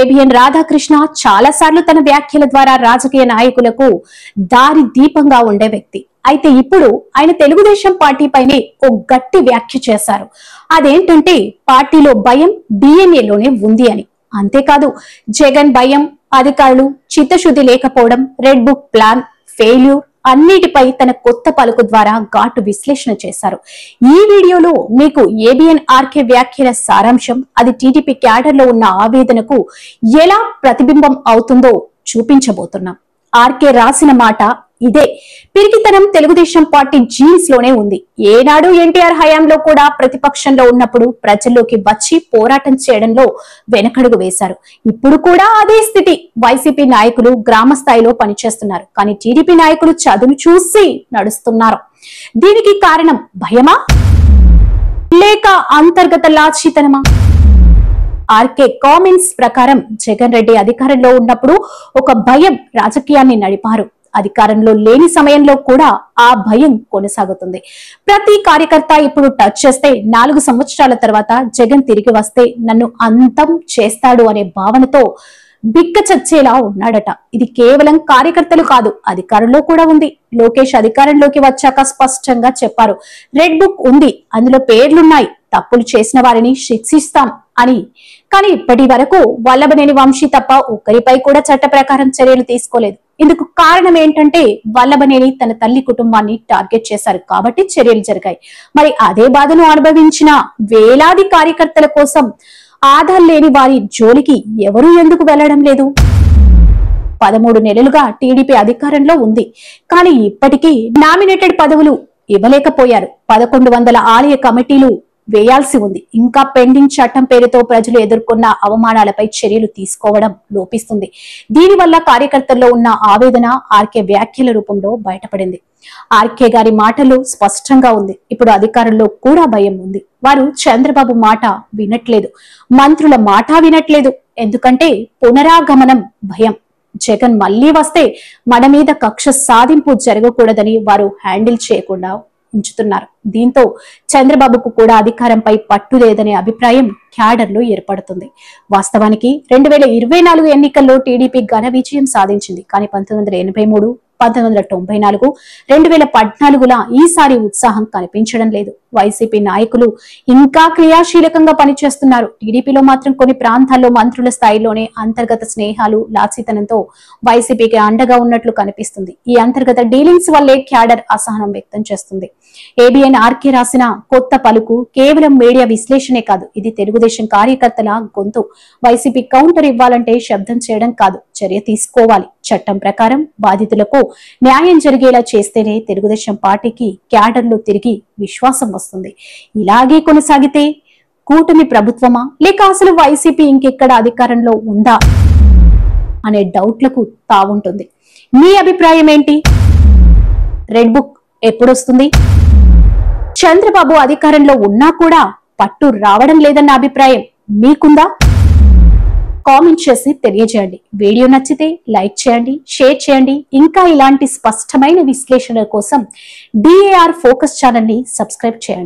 ABN Radhakrishna చాలా సార్లు తన వ్యాఖ్యల ద్వారా రాజకీయ నాయకులకు దారి దీపంగా ఉండే వ్యక్తి. అయితే ఇప్పుడు ఆయన తెలుగుదేశం పార్టీ పైనే ఓ గట్టి వ్యాఖ్య చేశారు. అదేంటంటే పార్టీలో భయం డిఎన్ఏలోనే ఉంది అని. అంతేకాదు జగన్ భయం, అధికారులు చిత్తశుద్ధి లేకపోవడం, రెడ్ బుక్ ప్లాన్ ఫెయిల్యూర్ అన్నిటిపై తన కొత్త పలుకు ద్వారా ఘాటు విశ్లేషణ చేశారు. ఈ వీడియోలో మీకు ఏబిఎన్ ఆర్కే వ్యాఖ్యల సారాంశం, అది టీడీపీ క్యాడర్ లో ఉన్న ఆవేదనకు ఎలా ప్రతిబింబం అవుతుందో చూపించబోతున్నాం. ఆర్కే రాసిన మాట ఇదే. పిరికితనం తెలుగుదేశం పార్టీ జీన్స్ లోనే ఉంది. ఏనాడు ఎన్టీఆర్ హయాంలో కూడా ప్రతిపక్షంలో ఉన్నప్పుడు ప్రజల్లోకి వచ్చి పోరాటం చేయడంలో వెనకడుగు వేశారు. ఇప్పుడు కూడా అదే స్థితి. వైసీపీ నాయకులు గ్రామ స్థాయిలో పనిచేస్తున్నారు, కానీ టీడీపీ నాయకులు చదును చూసి నడుస్తున్నారు. దీనికి కారణం భయమా లేక అంతర్గత లాచితనమా? ఆర్కే కామెంట్స్ ప్రకారం జగన్ రెడ్డి అధికారంలో ఉన్నప్పుడు ఒక భయం రాజకీయాన్ని నడిపారు. అధికారంలో లేని సమయంలో కూడా ఆ భయం కొనసాగుతుంది. ప్రతి కార్యకర్త ఇప్పుడు టచ్ చేస్తే 4 సంవత్సరాల తర్వాత జగన్ తిరిగి వస్తే నన్ను అంతం చేస్తాడు అనే భావనతో బిక్క చచ్చేలా ఉన్నాడట. ఇది కేవలం కార్యకర్తలు కాదు, అధికారంలో కూడా ఉంది. లోకేష్ అధికారంలోకి వచ్చాక స్పష్టంగా చెప్పారు, రెడ్ బుక్ ఉంది, అందులో పేర్లున్నాయి, తప్పులు చేసిన వారిని శిక్షిస్తాం అని. కానీ ఇప్పటి వరకు వల్లభనేని వంశీ తప్ప ఒక్కరిపై కూడా చట్ట ప్రకారం చర్యలు తీసుకోలేదు. ఇందుకు కారణం ఏంటంటే వల్లభనేని తన తల్లి కుటుంబాన్ని టార్గెట్ చేశారు కాబట్టి చర్యలు జరిగాయి. మరి అదే బాధను అనుభవించిన వేలాది కార్యకర్తల కోసం ఆధార్ లేని వారి జోలికి ఎవరూ ఎందుకు వెళ్లడం లేదు? 13 నెలలుగా టీడీపీ అధికారంలో ఉంది, కానీ ఇప్పటికీ నామినేటెడ్ పదవులు ఇవ్వలేకపోయారు. 1100 ఆలయ కమిటీలు వేయాల్సి ఉంది. ఇంకా పెండింగ్ చట్టం పేరుతో ప్రజలు ఎదుర్కొన్న అవమానాలపై చర్యలు తీసుకోవడం లోపిస్తుంది. దీనివల్ల కార్యకర్తల్లో ఉన్న ఆవేదన ఆర్కే వ్యాఖ్యల రూపంలో బయటపడింది. ఆర్కే గారి మాటలు స్పష్టంగా ఉంది. ఇప్పుడు అధికారంలో కూడా భయం ఉంది. వారు చంద్రబాబు మాట వినట్లేదు, మంత్రుల మాట వినట్లేదు. ఎందుకంటే పునరాగమనం భయం. జగన్ మళ్లీ వస్తే మన మీద కక్ష సాధింపు జరగకూడదని వారు హ్యాండిల్ చేయకుండా ఉంచుతున్నారు. దీంతో చంద్రబాబుకు కూడా అధికారంపై పట్టు లేదనే అభిప్రాయం క్యాడర్ లో ఏర్పడుతుంది. వాస్తవానికి 2024 ఎన్నికల్లో టీడీపీ ఘన విజయం సాధించింది. కానీ 1983, 1994, 2014లా ఈసారి ఉత్సాహం కనిపించడం లేదు. వైసీపీ నాయకులు ఇంకా క్రియాశీలకంగా పనిచేస్తున్నారు. టీడీపీలో మాత్రం కొన్ని ప్రాంతాల్లో మంత్రుల స్థాయిలోనే అంతర్గత స్నేహాలు, లాచితనంతో వైసీపీకి అండగా ఉన్నట్లు కనిపిస్తుంది. ఈ అంతర్గత డీలింగ్స్ వల్లే క్యాడర్ అసహనం వ్యక్తం చేస్తుంది. ఏబిఎన్ ఆర్కే రాసిన కొత్త పలుకు కేవలం మీడియా విశ్లేషణే కాదు, ఇది తెలుగుదేశం కార్యకర్తల గొంతు. వైసీపీ కౌంటర్ ఇవ్వాలంటే శబ్దం చేయడం కాదు, చర్య తీసుకోవాలి. చట్టం ప్రకారం బాధితులకు న్యాయం జరిగేలా చేస్తేనే తెలుగుదేశం పార్టీకి క్యాడర్లో తిరిగి విశ్వాసం వస్తుంది. ఇలాగే కొనసాగితే కూటమి ప్రభుత్వమా లేక అసలు వైసీపీ ఇంకెక్కడ అధికారంలో ఉందా అనే డౌట్లకు తావుంటుంది. మీ అభిప్రాయం ఏంటి? Red book ఎప్పుడొస్తుంది? చంద్రబాబు అధికారంలో ఉన్నా కూడా పట్టు రావడం లేదన్న అభిప్రాయం మీకుందా? కామెంట్ చేసి తెలియజేయండి. వీడియో నచ్చితే లైక్ చేయండి, షేర్ చేయండి. ఇంకా ఇలాంటి స్పష్టమైన విశ్లేషణ కోసం DAR ఫోకస్ ఛానల్ ని సబ్స్క్రైబ్ చేయండి.